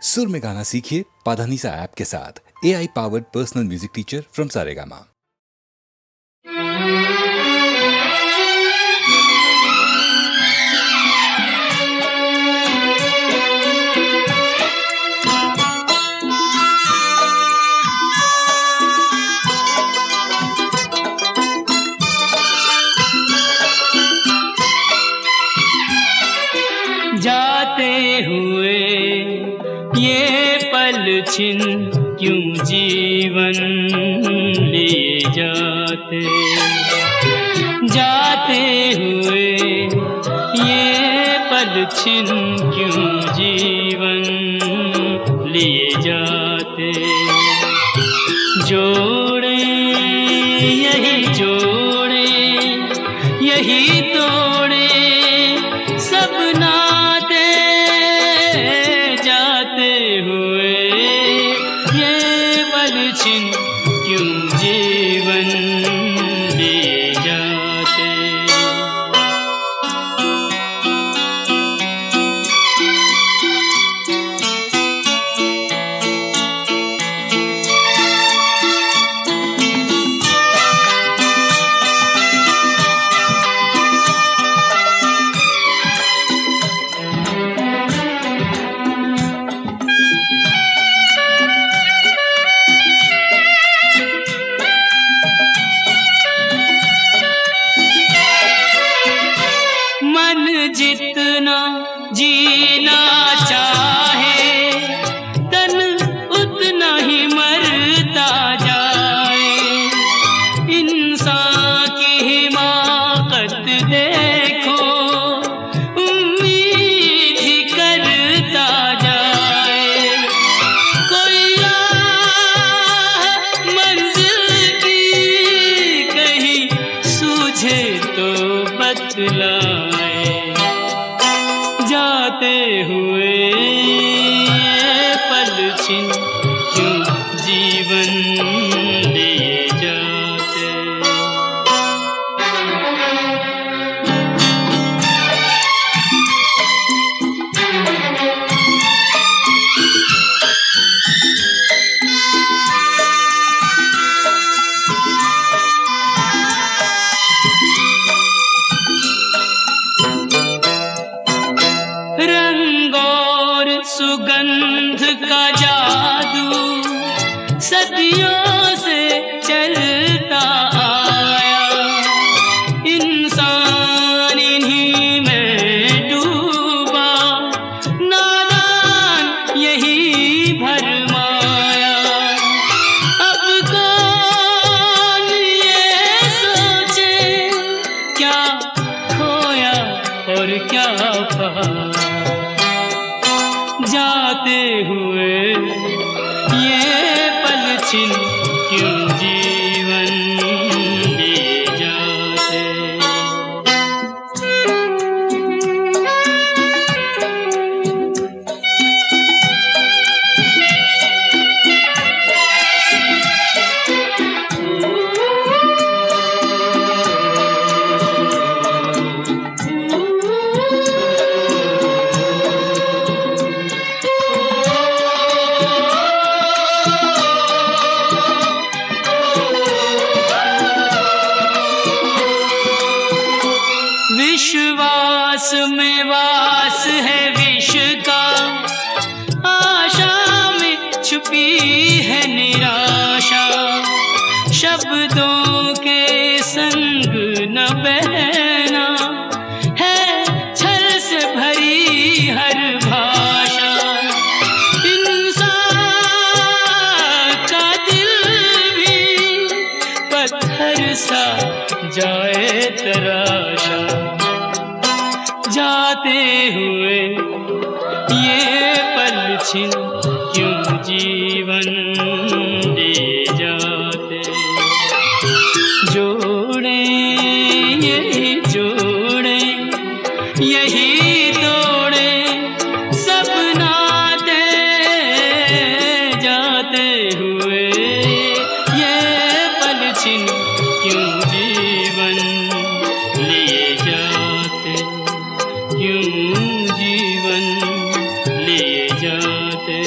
सुर में गाना सीखिए पाधानीसा ऐप के साथ। AI powered personal music teacher from Saregama. जाते हुए ये पल छिन क्यों जीवन लिए जाते, जाते हुए ये पल छिन क्यों जीवन लिए जाते। जोड़े यही जोड़े यही तोड़े सब नाते, जाते हुए ये पल छिन क्यों जीवन लिए जाते। जितना जीना चाहे तन उतना ही मरता जाए। इंसान की हिमाकत देखो उम्मीद ही करता जाए। कोई राह मंजिल की कहीं सूझे तो बतलाए। जाते हुए ये पल छिन क्यों जीवन लिए जाते। रंग और सुगंध का जादू सदियों से चलता आया। इंसान इन्हीं में डूबा, नादान यही भरमाया। अब कौन ये सोचे क्या खोया और क्या पाया। जाते हुए ये पल छिन क्यों जीवन लिए जाते। विश्वास में वास है विष का, आशा में छुपी है निराशा। शब्दों के संग न बहना है छल से भरी हर भाषा। इंसान का दिल भी पत्थर सा जाए तराशा। जाते हुए ये पल छिन क्यों जीवन लिए जाते। जोड़े यही जोड़े यही तोड़े सब नाते, जाते हुए ये पल छिन क्यों जीवन लिए जाते। क्यों जीवन लिए जाते।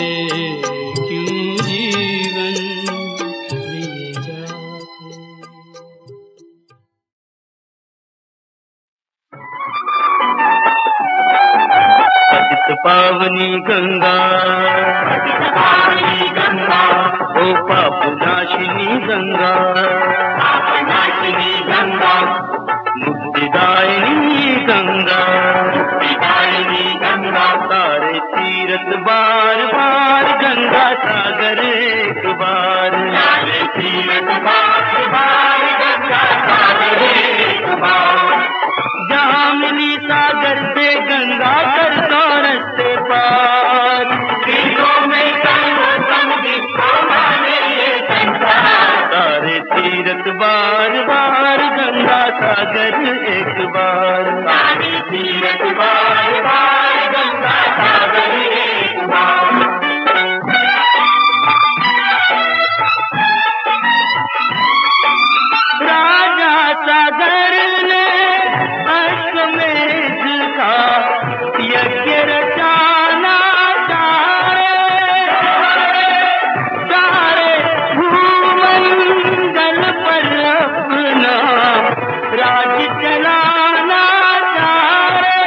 पावनी गंगा, पावनी गंगा, ओ पाप नाशिनी गंगा, पाप नाशिनी गंगा, मुक्तिदायिनी गंगा, मुक्तिदायिनी गंगा, सारे तीरथ बार बार गंगा सागर एक बार, सारे तीरथ बार बार गंगा सागर एक बार, जहाँ मिली सागर से गंगा कर दो रस्ते पार, तीरों में सारे तीरथ बार बार गंगा सागर एक बार, सारे तीरथ बार बार गंगा सागर एक बार। राजा सागर ने अश्वमेध का यज्ञ रचाना सारे भूमंडल पर अपना राज चलाना चाहे,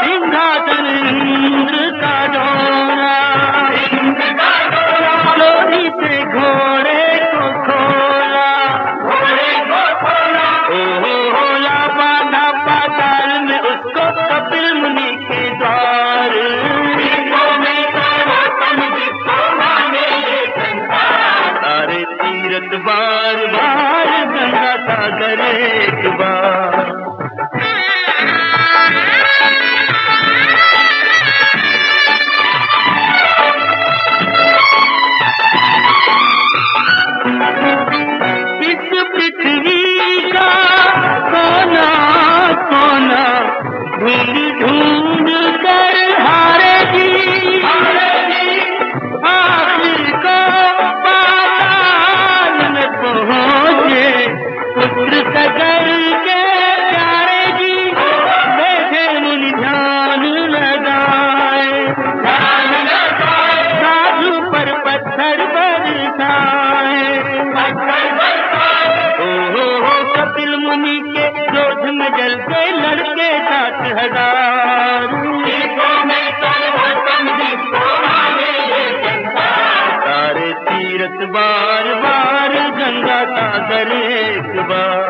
सिंहासन इंद्र का डोरा, लोरी से घोड़े को खोला, होला बांधा पाताल में उसको कपिल मुनि के द्वार, सारे तीरथ बार बार गंगा सागर एक बार। इस पृथ्वी का कोना कोना ढूंढ ढूंढ कर हारे जी, आखिर को पाताल में पहुँचे पुत्र सागर के प्यारे जी, बैठे मुनि ध्यान लगाए, साधु पर पत्थर बरसाए, कपिल मुनि के क्रोध में जल के लड़के 7,000, सारे तीरथ बार बार गंगा सागर एक बार।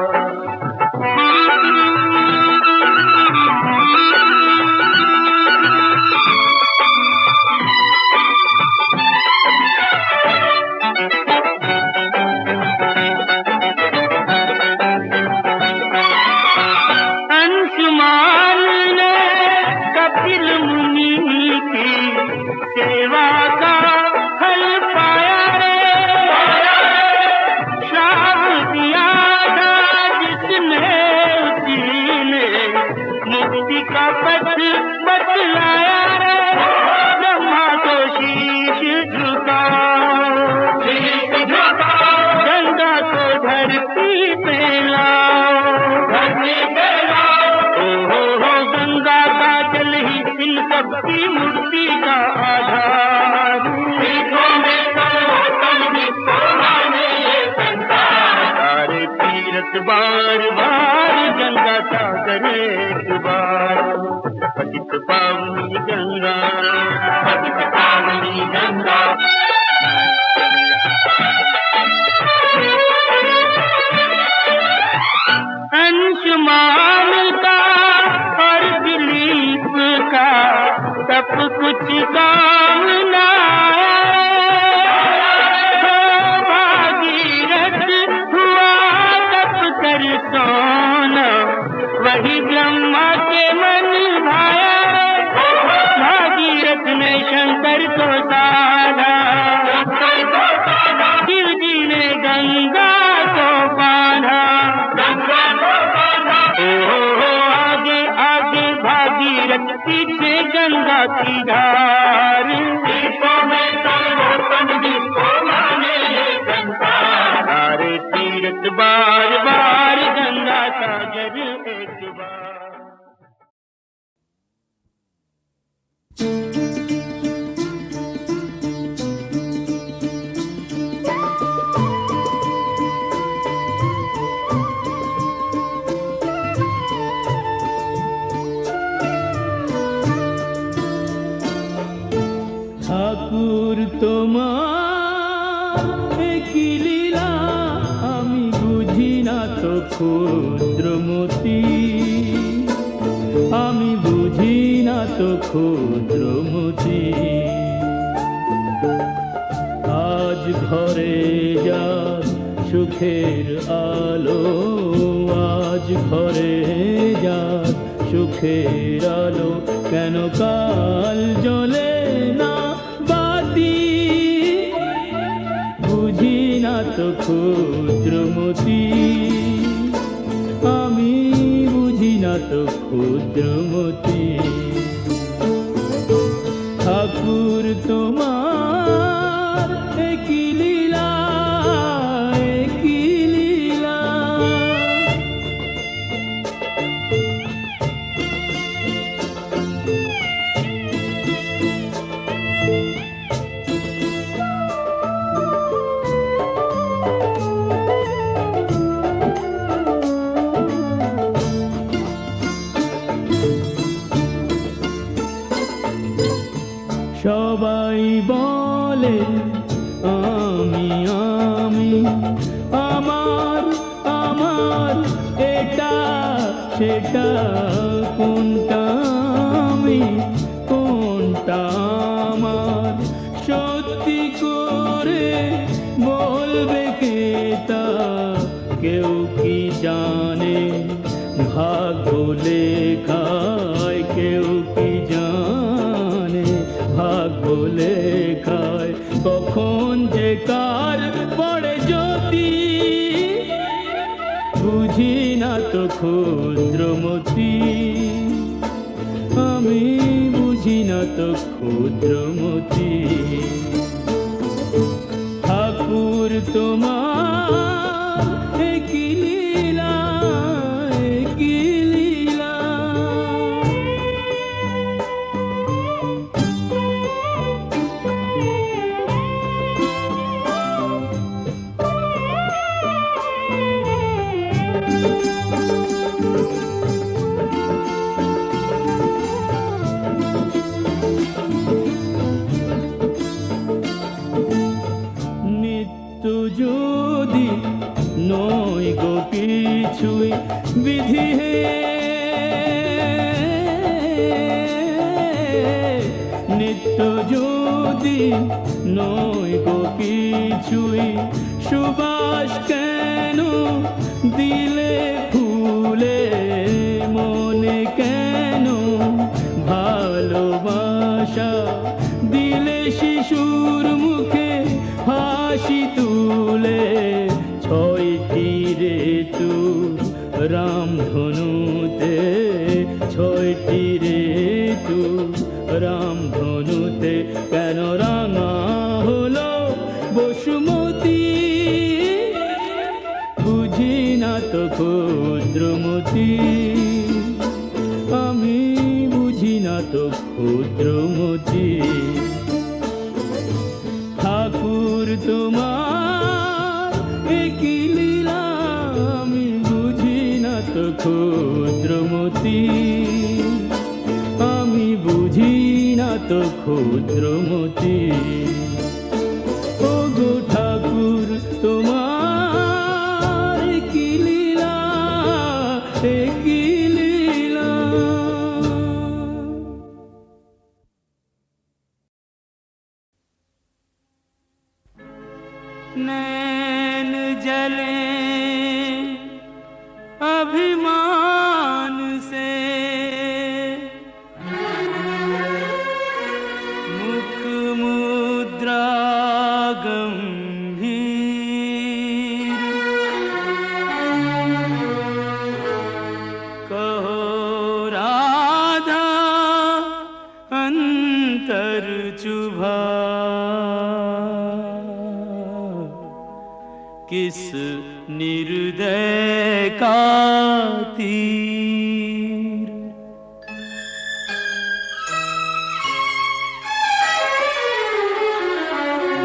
अंशुमान ने कपिल मुनि की सेवा का फल पाया रे, श्राप दिया था जिसने उसी ने मुक्ति का पथ बतलाया रे, ब्रह्मा को शीश झुकाओ, गंगा को धरती पे लाओ, गंगा का जल ही इन सबकी मूर्ति का आधार, सारे तीरथ बार बार गंगा सागर एक बार, पतित पावनी गंगा, पतित पावनी गंगा। अंशुमान का और दिलीप का सब कुछ काम ना भागीरथ हुआ तप कर सोना, वही ब्रह्मा के मन भाया, भागीरथ ने शंकर को साधा, शिव जी ने गंगा को बांधा, आगे आगे भागीरथ पीछे गंगा की धार, सारे तीरथ बार बार गंगा सागर एक बार। ঠাকুর তোমার কি লীলা আমি বুঝি না তো ক্ষুদ্রমতি, আমি বুঝি না তো ক্ষুদ্রমতি। আজ ঘরে যার সুখের আলো, আজ ঘরে যার সুখের আলো, কেন কাল জ্বলে না বাতি? বুঝি না তো ক্ষুদ্রমতি, আমি বুঝি না তো ক্ষুদ্রমতি। ঠাকুর তোমার কি লীলা, কি লীলা। সবাই বলে আমি আমি, আমার আমার, এটা সেটা, কোনটা আমি কোনটা আমার? সত্যি করে বলবে কে তা কেউ কি জানে? ভাগ্য লেখায় কেউ কি জানে? ভাগ্য লেখায় কখন যে কার পড়ে জ্যোতি? বুঝি না তো ক্ষুদ্রমতি, আমি বুঝি না তো ক্ষুদ্রমতি। ঠাকুর তোমার কি লীলা, কি লীলা। নিত্য যদি নয় গো কিছুই বিধি হে, নিত্য যদি নয় গো কিছুই, সুবাস কেন দিলে ফুলে মনে? কেন ভালোবাসা দিলে শিশুর মুখে হাসি তুলে? ছয়টি ঋতু রামধনুতে, ছয়টি ঋতু রামধনুতে, কেন রাঙা হলো বসুমতী? বুঝি না তো ক্ষুদ্রমতি, আমি বুঝি না তো ক্ষুদ্রমতি। ঠাকুর তোমার কি লীলা, আমি বুঝি না তো ক্ষুদ্রমতি, আমি বুঝি না তো ক্ষুদ্রমতি। ও গো ঠাকুর তোমার কি লীলা, কি লীলা। नैन जले अभिमान से, मुख मुद्रा गंभीर, कहो राधा अंतर चुभा, किस निर्दय का तीर।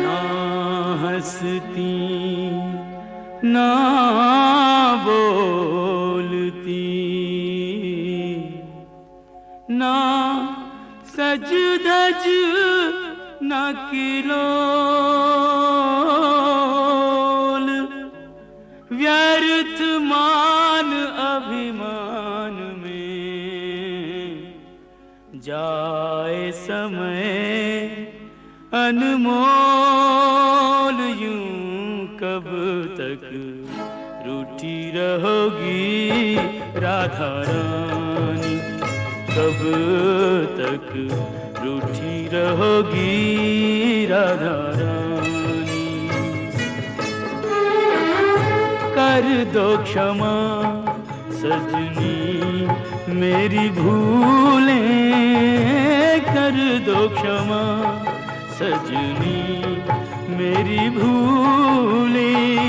ना हंसती ना बोलती, ना सज धज न किलोल व्यर्थ मान अभिमान में जाए समय अनमोल। यूं कब तक रूठी रहोगी राधा रानी, कब तक रूठी रहोगी राधा रानी। कर दो क्षमा सजनी मेरी भूलें, कर दो क्षमा सजनी मेरी भूलें।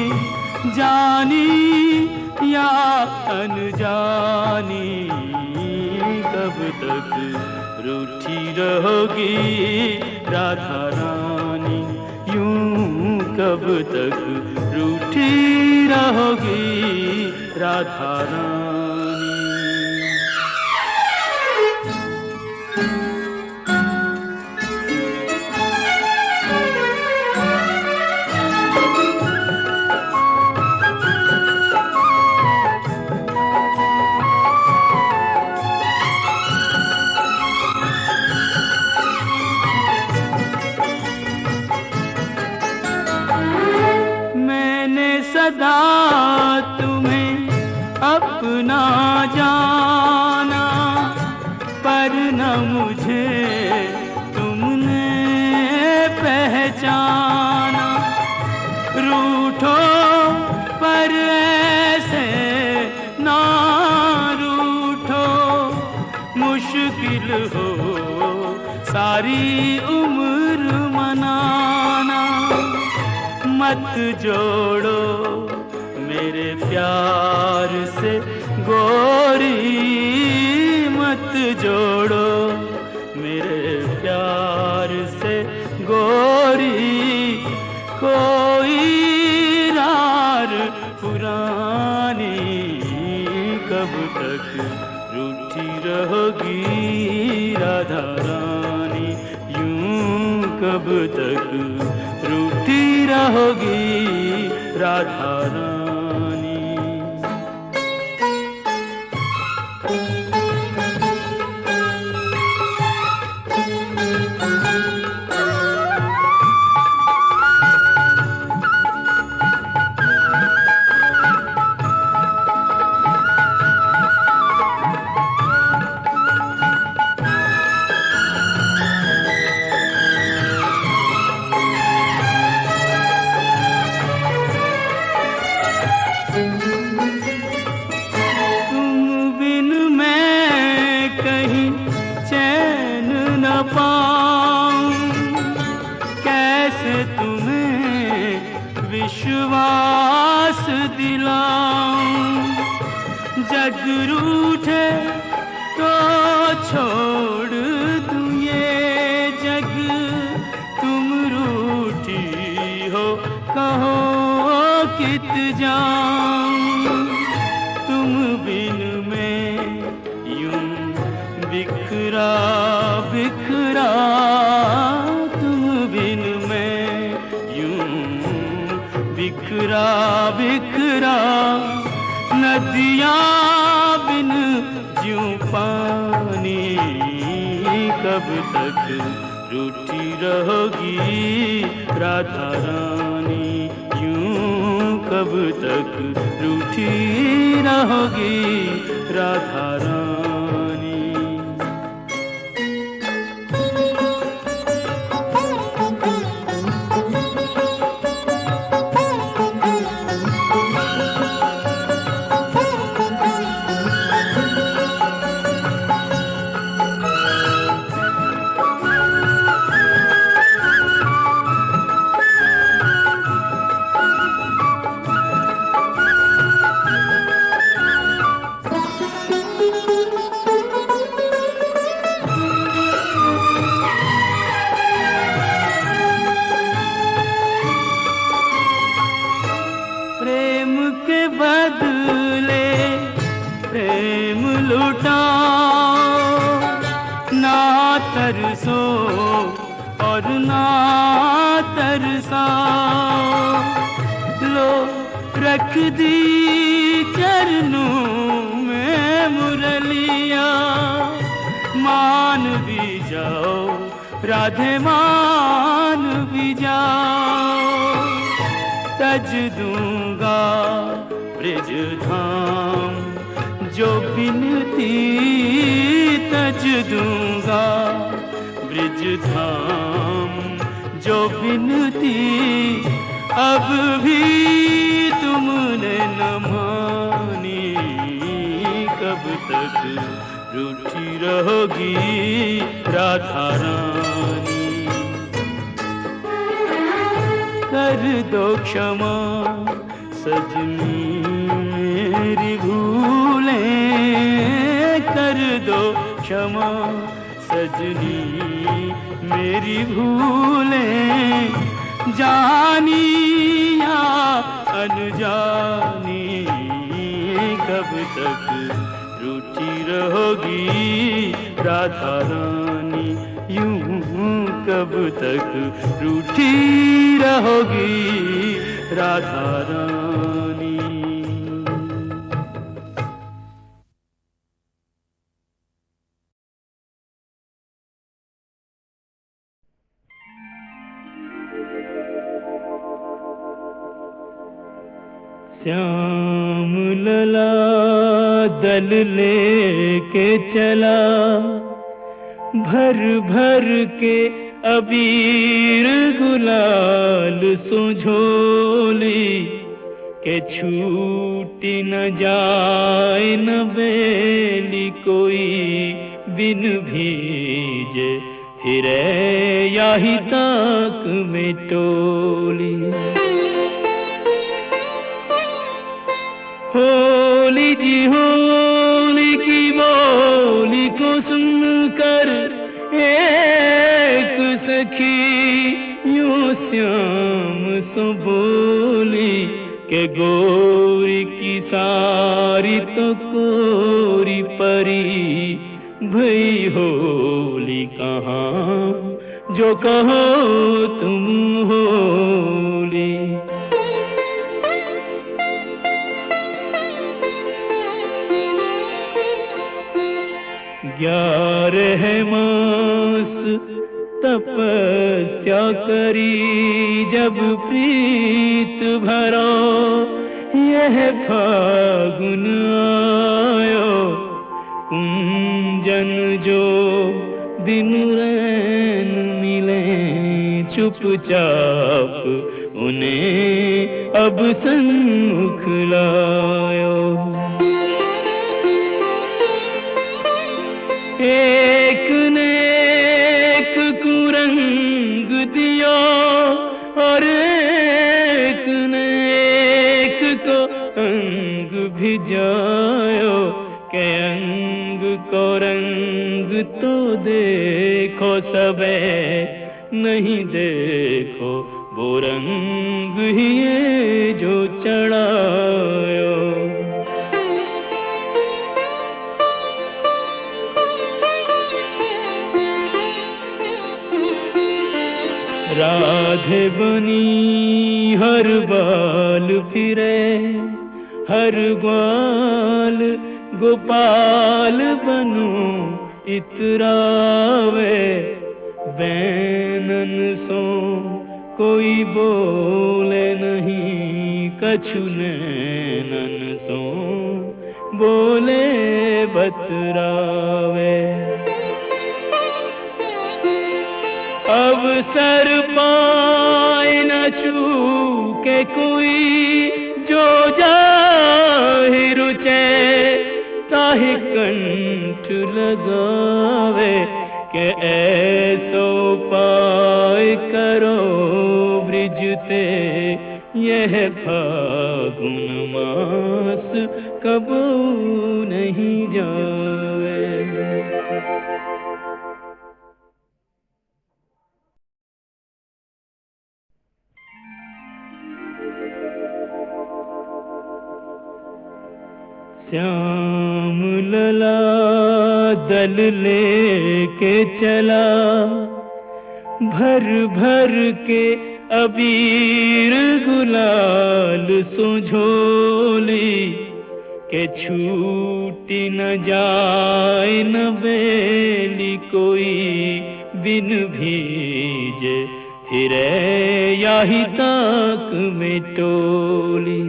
जानी या अनजानी कब तक रूठी रहोगी राधा रानी, यूं कब तक रूठी रहोगी राधा रानी। सदा तुम्हें अपना जाना, पर न मुझे तुमने पहचाना। रूठो पर ऐसे ना रूठो, मुश्किल हो सारी उम्र मनाना। मत जोड़ो मेरे प्यार से गोरी, मत जोड़ो मेरे प्यार से गोरी। कोई रार पुरानी कब तक रूठी रहोगी राधा रानी, यूं कब तक रूठी रहोगी राधा रानी। विश्वास दिलाऊं, जग रूठे तो छोड़ दूं ये जग। तुम रूठी हो कहो कित जाऊं, तुम बिन मैं यूं बिखरा बिखरा। तुम बिन मैं यूं बिखरा बिखरा, नदियाँ बिन ज्यों पानी। कब तक रूठी रहोगी राधा रानी, यूं कब तक रूठी रहोगी राधा रानी। तरसाओ। लो रख दी चरणों में मुरलिया, मान भी जाओ राधे मान भी जाओ। तज दूंगा ब्रिज धाम जो बिनती, तज दूंगा ब्रिज धाम जो बिनती। अब भी तुमने न मानी, कब तक रूठी रहोगी राधा रानी। कर दो क्षमा सजनी मेरी भूलें, कर दो क्षमा सजनी मेरी भूलें। जानी या अनजानी, कब तक रूठी रहोगी राधा रानी। यूं कब तक रूठी रहोगी राधा रानी। श्याम लला दल लेके चला, भर भर के अबीर गुलाल सुझोली। के छूटी न जाए न बेली कोई बिन भीजे, फिरे याही ताक में टोली। होली जी होली की बोली को सुनकर एक सखी यूं श्याम सो बोली। के गोरी की सारी तो कोरी परी, भई होली कहाँ जो कहो तुम होली। 11 मास तपस्या करी जब प्रीत भरो, यह फागुन आयो कुंजन जो दिन रैन मिले चुपचाप उन्हें अब सन्मुख लायो। एक ने एक कुरंग दियो और एक ने एक को अंग भिजायो। के अंग को रंग तो देखो सबे, नहीं देखो वो रंग ही ये जो चढ़ायो। राधे बनी हर बाल फिरे, हर ग्वाल गोपाल बनू इतरावे। बैनन सो कोई बोले नहीं, कछु नैनन सो बोले बतरावे। अवसर पाए न चूके कोई, जो जाहि रुचे ताहि कंठ लगावे। के ऐसो पाए करो ब्रिजते, यह फागुन मास कबू नहीं जावे। श्याम लला दल लेके चला, भर भर के अबीर गुलाल सो झोली के छूटी न जाए न बेली कोई बिन भीजे फिरे याही ताक में टोली।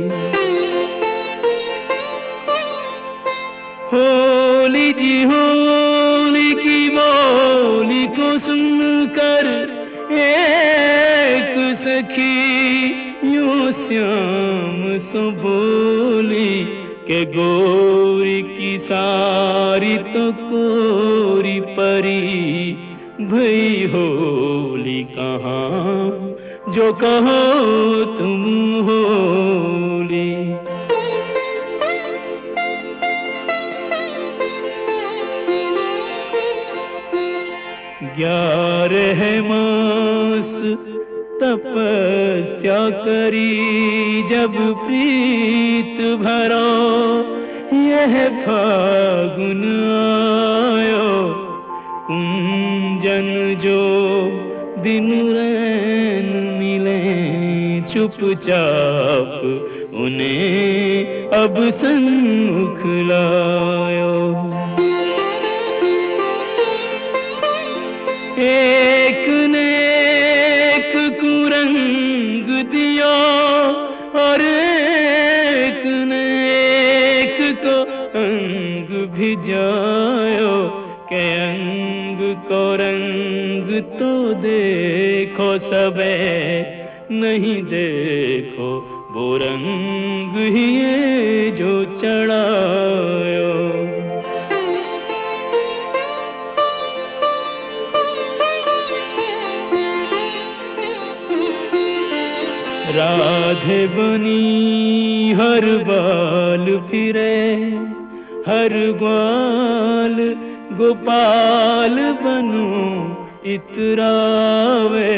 होली जी होली की बोली को सुनकर एक सखी यूं श्याम सो बोली के गोरी की सारी तो कोरी परी भई होली कहाँ जो कहो तुम होली। 11 मास तपस्या करी जब प्रीत भरो यह फागुन आयो कुंजन जो दिन रैन मिले चुपचाप उन्हें अब सन्मुख लायो। एक ने एक कुरंग दियो और एक ने एक को अंग भिजायो के अंग को रंग तो देखो सबे नहीं देखो वो रंग ही ये जो चढ़ायो। राधे बनी हर बाल फिरे हर ग्वाल गोपाल बनो इतरावे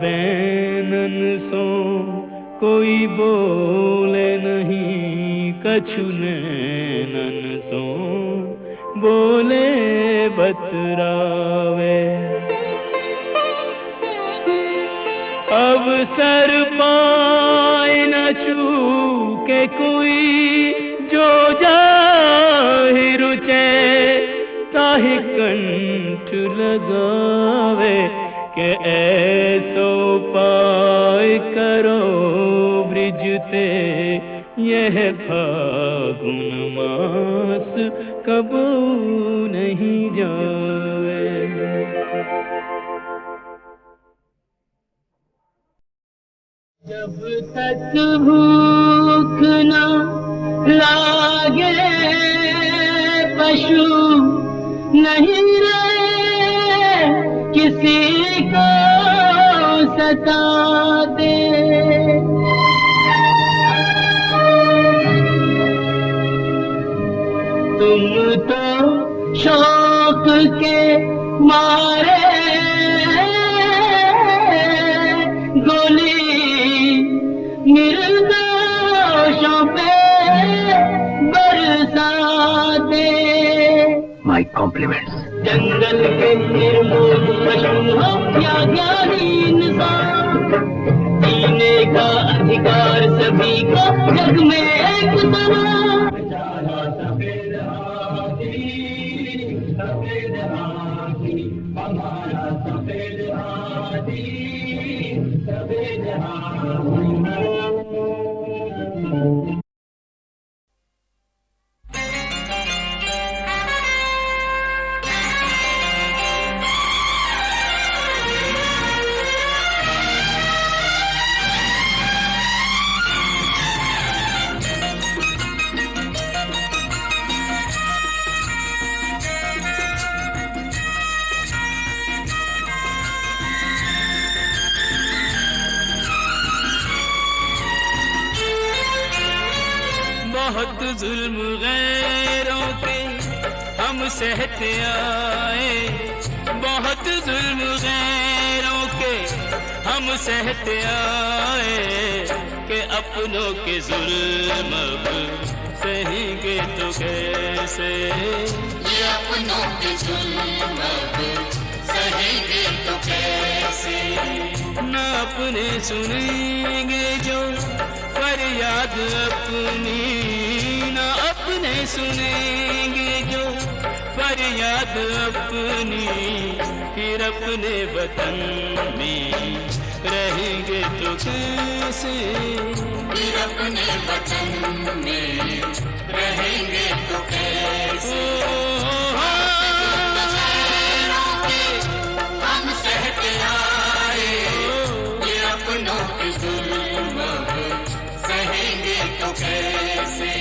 बैनन सो कोई बोले नहीं कछु नैनन सो बोले बतरावे। अब सर पाए न छूके कोई जो जाहि रुचे ताहि कंठ लगावे के ऐसो पाए करो ब्रिजते यह फागुन मास कबू नहीं जावे। जब तक भूख न लागे पशु नहीं रहे किसी को सताते। तुम तो शौक के मारे गोली निर्दोषों पे बरसाते। My compliments. जंगल के निर्मोह पशु हो या ज्ञानी इंसान जीने का अधिकार सभी को जग में एक समान। हमारा सफेद हाथी सफेद हाथी। बहुत जुल्म गैरों के हम सहते आए, बहुत जुल्म गैरों के हम सहते आए कि अपनों के जुल्म अब सहेंगे तो कैसे। ये अपनों के जुल्म अब सहेंगे तो कैसे। न अपने सुनेंगे जो फरियाद अपनी, न अपने सुनेंगे जो फरियाद अपनी, फिर अपने वतन में रहेंगे तो कैसे। फिर अपने वतन में रहेंगे तो कैसे। हम सहते आए ये अपनों की जुल्म, सहेंगे तो कैसे।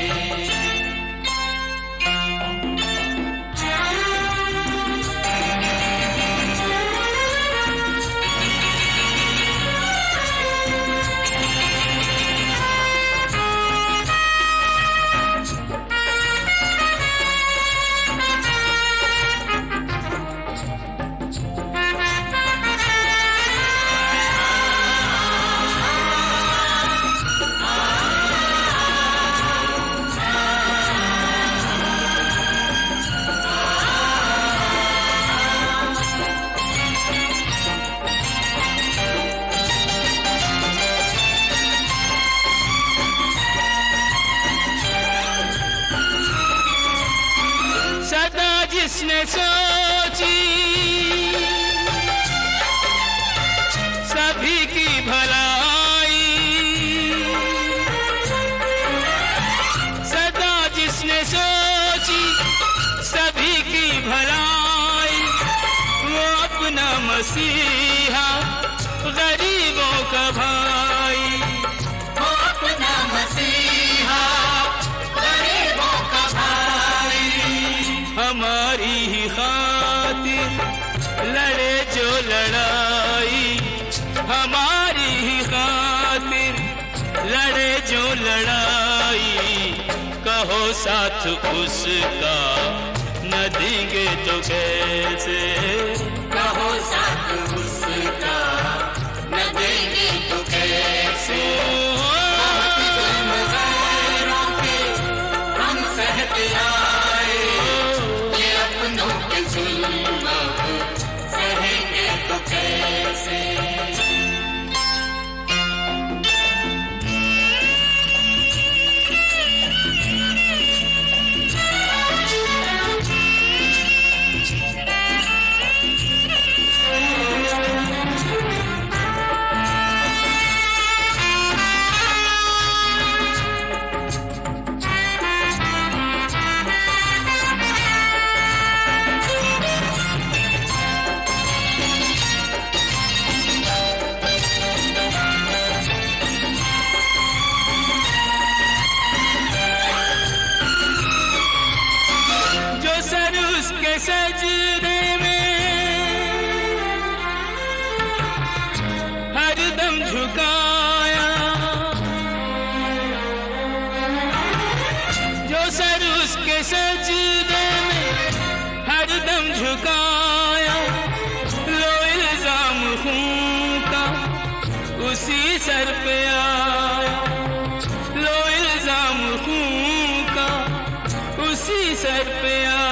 जिसने सोची सभी की भलाई, सदा जिसने सोची सभी की भलाई, वो अपना मसीहा गरीबों का भाई, वो अपना मसीहा गरीबों का भाई। हमारी ही खातिर लड़े जो लड़ाई, हमारी ही खातिर लड़े जो लड़ाई, कहो साथ उसका न देंगे तो कैसे। कहो साथ उसका न देंगे तो कैसे। हम सहते आए ये अपनों के जुल्म, सहेंगे तो कैसे। सजदे में हरदम झुकाया, जो सर उसके सजदे में हरदम झुकाया, लो इल्जाम खून का उसी सर पे आया, लो इल्जाम खून का उसी सर पे आया।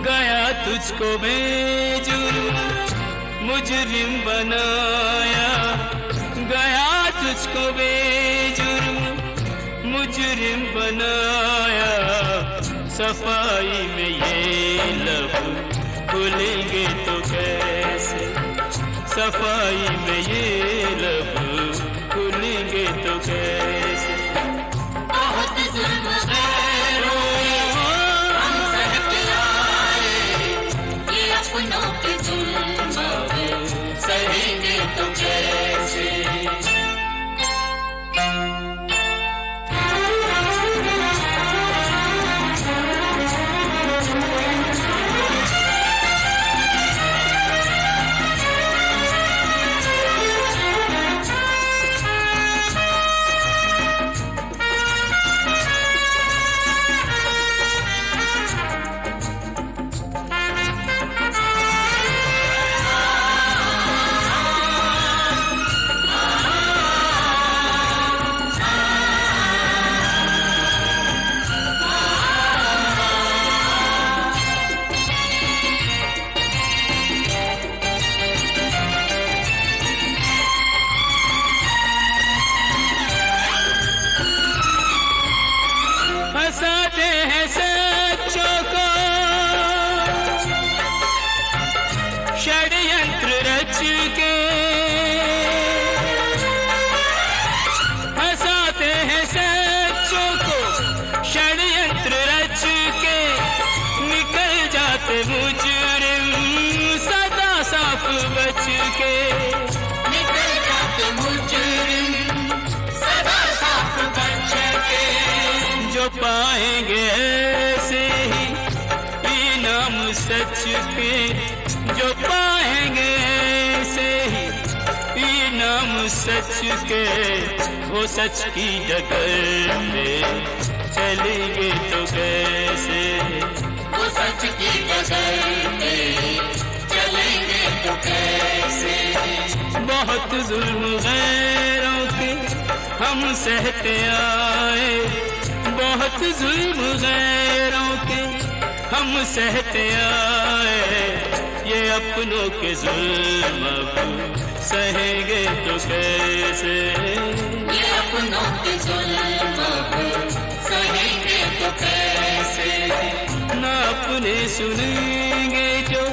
गया तुझको बेजुर्म मुजरिम बनाया, गया तुझको बेजुर्म मुजरिम बनाया। सफाई में ये लब खुलेंगे तो कैसे, सफाई में ये लब खुलेंगे तो कैसे। बहुत जुल्म हम सहते आए ये अपनों के जुल्म, सहेंगे तो कैसे। बच के निकल जाते मुजरिम सदा साथ बच के। जो पाएंगे ऐसे ही इनाम सच के, जो पाएंगे ऐसे ही इनाम सच के, वो सच की डगर में चलेंगे तो कैसे, वो सच की डगर में चलेंगे तो कैसे। बहुत जुल्म गैरों के हम सहते आए, बहुत जुल्म गैरों के हम सहते आए, ये अपनों के जुल्म अब सहेंगे तो कैसे, ये अपनों के जुल्म अब सहेंगे तो कैसे। ना अपने सुनेंगे जो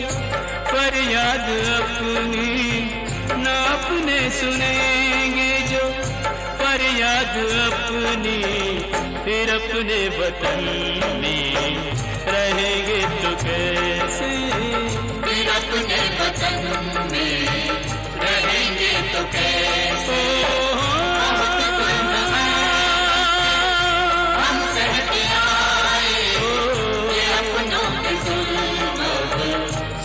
फरियाद अपनी, ना अपने सुनेंगे जो फरियाद अपनी, फिर अपने वतन में रहेंगे तो कैसे, फिर अपने वतन में रहेंगे तो कैसे। हम सहते आए, ये अपनों के जुल्म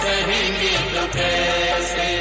सहेंगे तो कैसे।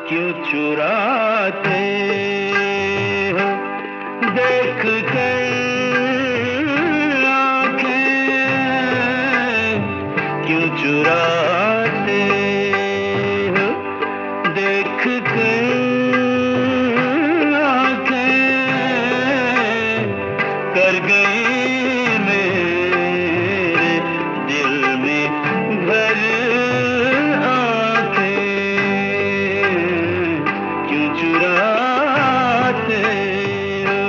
क्यों चुराते हो देख कर आंखें, क्यों चुराते हो देख कर आंखें, कर गई मेरे दिल में घर आंखें, क्यों चुराते हो।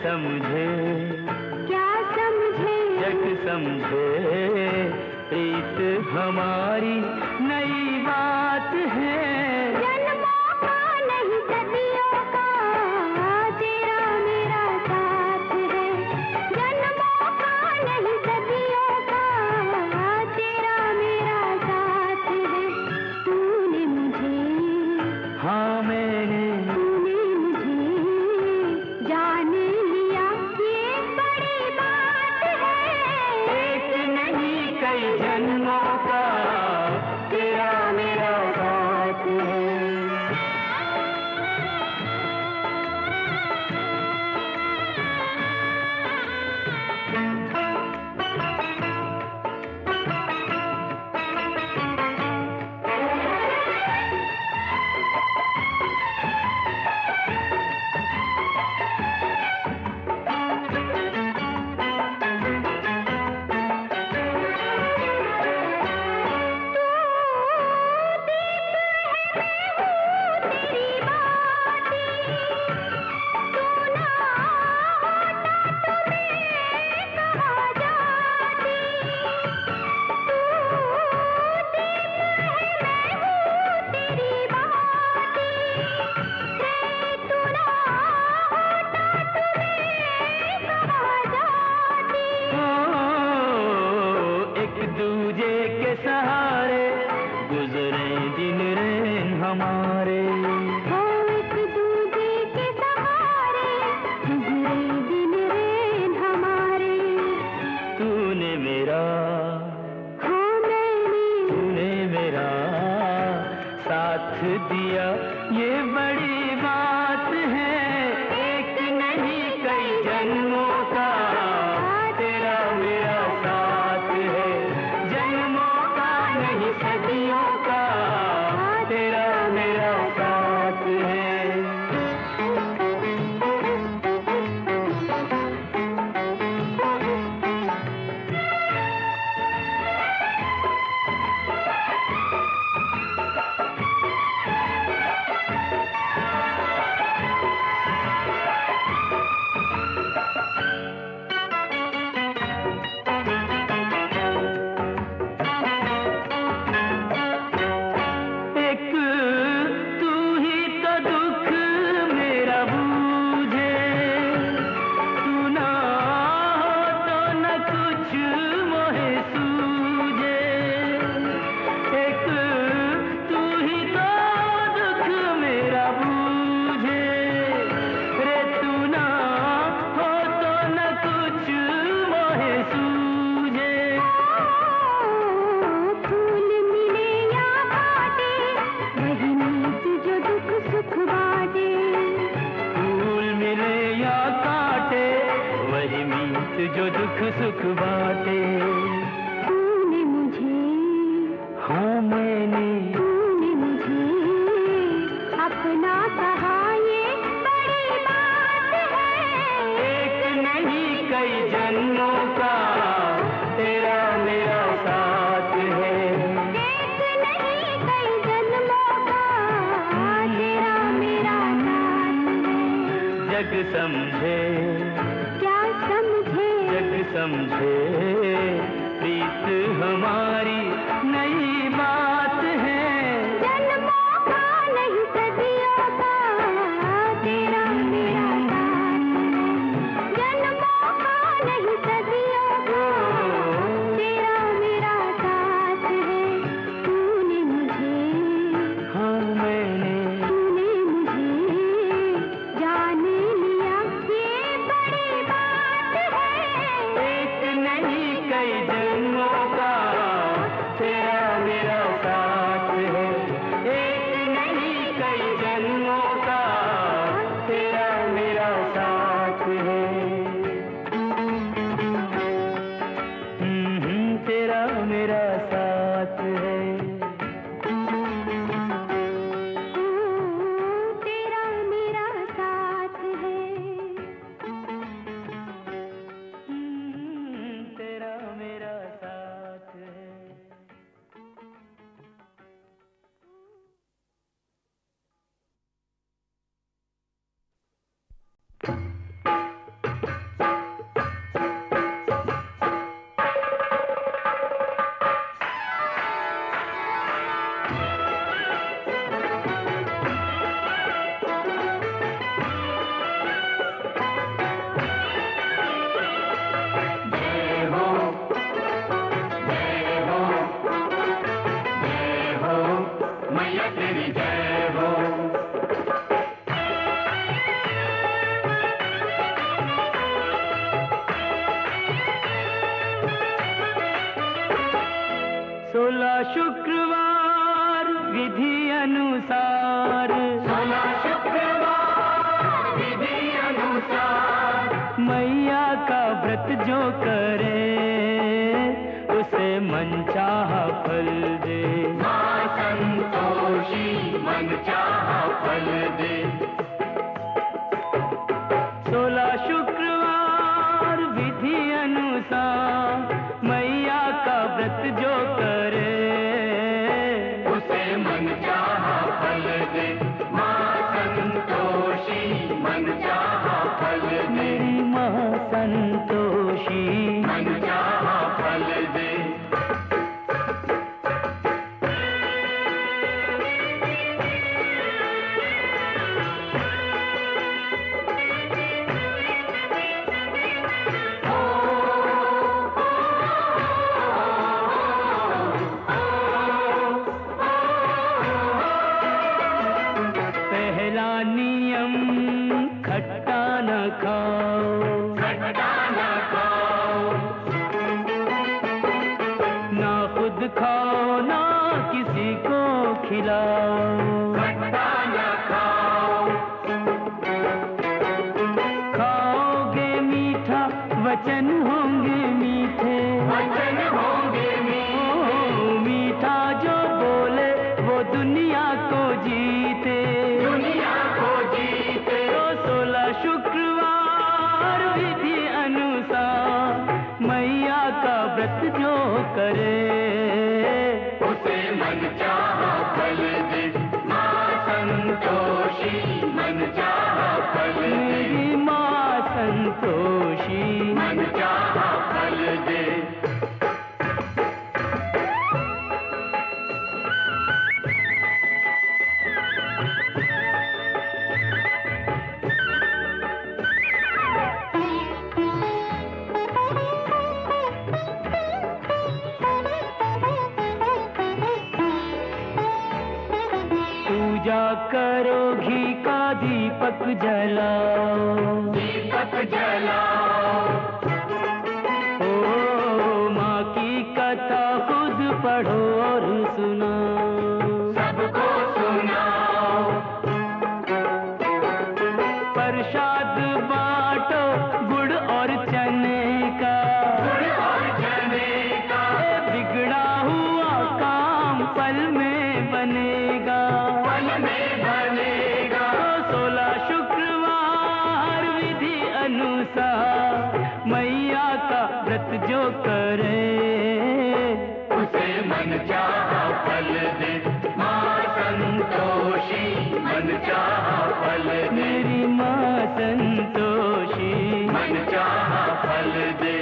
समझे क्या समझे जग समझे प्रीत हमारी नई बात है। जन्मों का नहीं सदियों का तेरा मेरा साथ है। जन्मों का नहीं सदियों का तेरा मेरा साथ है। तूने मुझे हाँ मैंने जन्मों का तेरा मेरा साथ है। दुख सुख बाटे। तूने मुझे, हाँ मैंने, तूने मुझे अपना कहा, ये बड़ी बात है। एक नहीं कई जन्मों का तेरा मेरा साथ है। एक नहीं कई जन्मों का तेरा मेरा साथ है। जग समझे, क्या समझे, जग समझे प्रीत हमारी नई बात है। जन्मों का नहीं सदियों का तेरा मेरा साथ है। जन्मों का नहीं सदियों का तेरा मेरा साथ है। तूने मुझे, हाँ मैंने, तूने मुझे जान लिया, ये बड़ी बात है। एक नहीं कई जन्मों का तेरा मेरा साथ है। एक नहीं कई जन्मों का तेरा मेरा साथ है। तेरा मेरा साथ है। तेरा मेरा साथ है। तेरा मेरा साथ है। मैया तेरी जय हो। सोलह शुक्रवार विधि अनुसार, 16 शुक्रवार विधि अनुसार मैया का व्रत जो करे उसे मनचाहा फल दे। माँ संतोषी मनचाहा फल दे। 16 शुक्रवार विधि अनुसार मैया का व्रत जो करे उसे मनचाहा फल दे। माँ संतोषी मनचाहा फल दे। मेरी माँ संतोषी मनचाहा फल दे। पहला नियम खट्टा न खाओ, खट्टा न खाओ। ना खुद खाओ ना किसी को खिलाओ, खट्टा न खाओ। खाओगे मीठा वचन होंगे मीठे, वचन होंगे मीठे। मीठा जो बोले वो दुनिया को जीते, दुनिया को जीते। तो 16 शुक्रवार विधि अनुसार मैया का व्रत जो करे उसे मनचाहा फल दे। माँ संतोषी मनचाहा फल दे। मेरी माँ संतोषी मनचाहा फल दे। पूजा करो घी का दीपक जलाओ, दीपक जलाओ। ओ माँ की कथा खुद पढ़ो और सुनाओ, सबको सुनाओ। प्रसाद बांटो गुड़ और चने का, अनुसार मैया का व्रत जो करे उसे मन चाहा फल दे माँ संतोषी, मन चाहा फल दे मेरी माँ संतोषी, मन चाहा फल दे।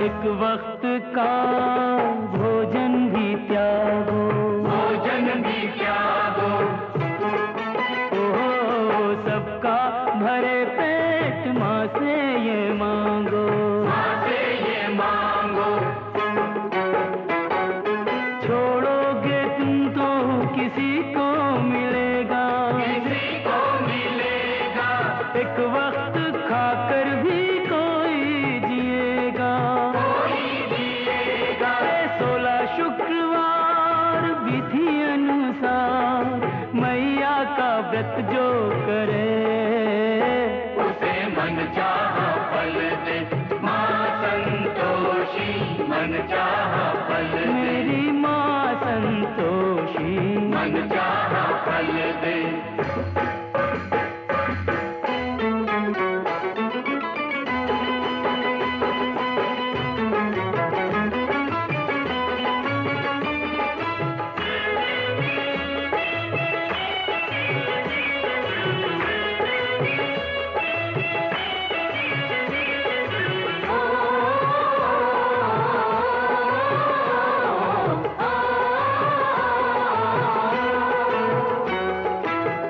एक वक्त का भोजन भी त्यागो, भोजन भी त्यागो, ओ सबका भरे पेट माँ से ये मांगो, माँ से ये मांगो। छोड़ोगे तुम तो किसी को मिलेगा, किसी को मिलेगा, एक वक्त खाकर भी कोई जिएगा। 16 शुक्रवार विधि अनुसार मैया का व्रत जो करे उसे मन चाहा फल दे माँ संतोषी, मन चाहा फल दे, मेरी माँ संतोषी, मन चाहा फल दे।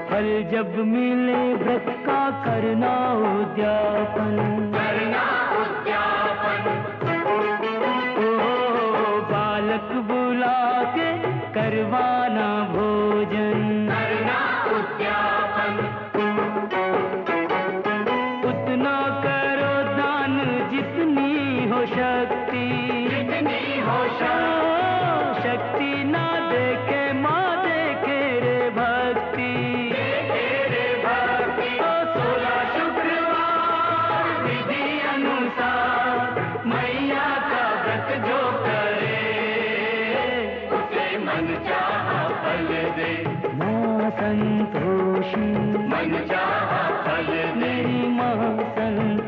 फल जब मिले व्रत का करना उद्यापन, करना उद्यापन, ओ बालक बुला के करवाना भोजन, करना उद्यापन, उतना करो दान जितनी हो शक्ति, जितनी हो शक्ति ना देखे माँ देखे रे भक्ति, तेरे भक्ति। 16 शुक्रवार विधि अनुसार मैया का व्रत जो करे उसे मन चाहा फल दे माँ संतोषी, मन चाहा फल दे मेरी माँ संतोषी।